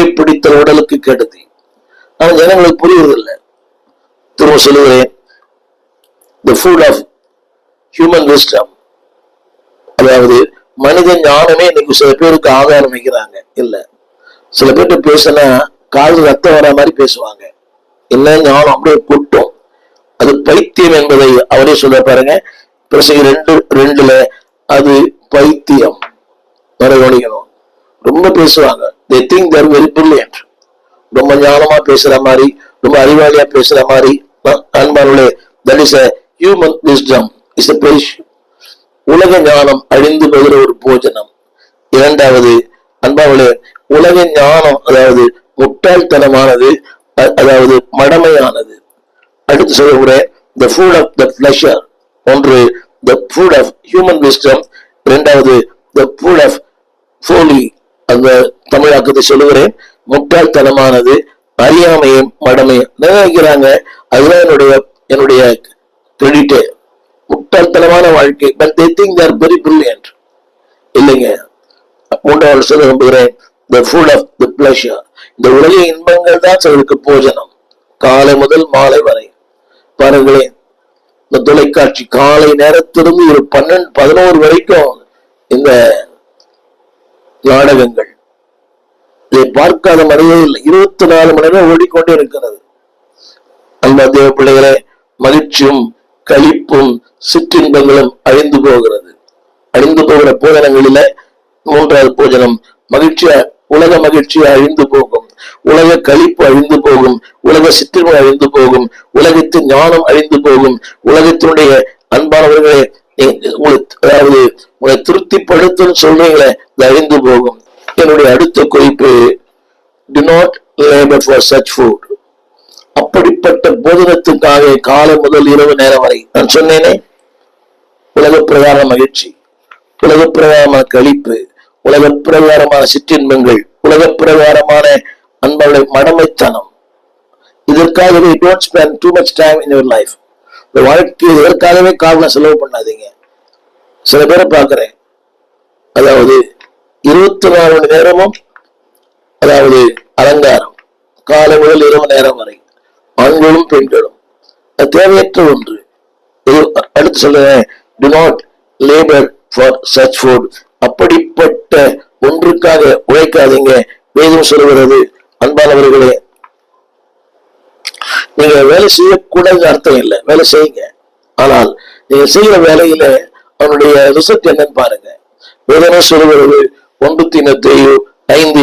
புகைப்பிடித்தல் உடலுக்கு கெடுதி. ஆனா ஜனங்களுக்கு புரிவதில்லை. திரும்ப சொல்லுகிறேன், the food of human wisdom, அதாவது மனித ஞானமே இன்னைக்கு சில பேருக்கு ஆதாரம் வைக்கிறாங்க. இல்ல, சில பேர்கிட்ட பேசினா காது ரத்தம் வர மாதிரி பேசுவாங்க. இல்ல, ஞானம் அப்படியே கொட்டும். அது பைத்தியம் என்பதை அவரே சொல்ல பாருங்க. பிரசங்கி 2:2 அது பைத்தியம். கவனிக்கணும். ரொம்ப பேசுவாங்க. they think they are very brilliant. ரொம்ப ஞானமா பேசுற மாதிரி, ரொம்ப அறிவாளியா பேசுற மாதிரி. அன்பார்களே, that is a human wisdom is a perish. உலக ஞானம் அழிந்து போகிற ஒரு போஜனம். இரண்டாவது, அன்பார்களே, உலக ஞானம் அதாவது முட்டாள்தனமானது, அதாவது மடமையானது. அடுத்து சொல்லுகிற the food of the pleasure. ஒன்று the food of human wisdom, இரண்டாவது the food of folly. அந்த தமிழாக்கத்தை சொல்லுகிறேன், முட்டாள்தனமானது, அறியாமையும் மடமையும் நினைக்கிறாங்க. அதுதான் என்னுடைய கிரெடிட். முட்டாள்தனமான வாழ்க்கை. But they think they are very brilliant. இல்லைங்க. மூன்றாவது சொல்ல விரும்புகிறேன், the food of the pleasure. இந்த உலக இன்பங்கள் தான் சிலருக்கு போஜனம். காலை முதல் மாலை வரை பாருங்களேன். இந்த தொலைக்காட்சி காலை நேரத்திலிருந்து ஒரு 12-11 வரைக்கும் இந்த நாடகங்கள். இதை பார்க்காத மனிதே இல்லை. 24 மணி நேரம் ஓடிக்கொண்டே இருக்கிறது. அந்த தேவ பிள்ளைகளே, மகிழ்ச்சியும் களிப்பும் சிற்றின்பங்களும் அழிந்து போகிறது. அழிந்து போகிற போஜனங்களில மூன்றாவது போஜனம் மகிழ்ச்சியா, உலக மகிழ்ச்சி அழிந்து போகும், உலக களிப்பு அழிந்து போகும், உலக சிற்றின்பம் அழிந்து போகும், உலகத்தின் ஞானம் அழிந்து போகும். உலகத்தினுடைய அன்பானவர்களே, அதாவது உங்களை திருப்திப்படுத்தும் சொல்றீங்களே, அது அழிந்து போகும். என்னுடைய அடுத்த குறிப்பு, do not labor for such food. அப்படிப்பட்ட போஜனத்துக்காக காலை முதல் இரவு நேரம் வரை நான் சொன்னேனே, உலக பிரகார மகிழ்ச்சி, உலக பிரகாரமான களிப்பு, உலக பிரகாரமான சிற்றின்பங்கள், உலக பிரகாரமான அன்பர்களுடைய மடமைத்தனம். இதற்காகவே don't spend too much time in your life. இந்த வாழ்க்கையை இதற்காகவே காரணம் செலவு பண்ணாதீங்க. சில பேரை பார்க்கிறேன், அதாவது 24 மணி நேரமும் அதாவது அலங்காரம், காலை முதல் இரவு நேரம் வரை, ஆண்களும் பெண்களும். அது தேவையற்ற ஒன்று. அடுத்து சொல்றேன், do not labor for such food. அப்படிப்பட்ட ஒன்றுக்காக உழைக்காதீங்க. வேதம் சொல்கிறது, அன்பானவர்களே, நீங்க வேலை செய்யக்கூடாது அர்த்தம் இல்லை, வேலை செய்யுங்க. ஆனால் நீங்க செய்யற வேலையில அவனுடைய ரிசல்ட் என்னன்னு பாருங்க. வேதனை சொல்கிறது 1 தீமோத்தேயு 5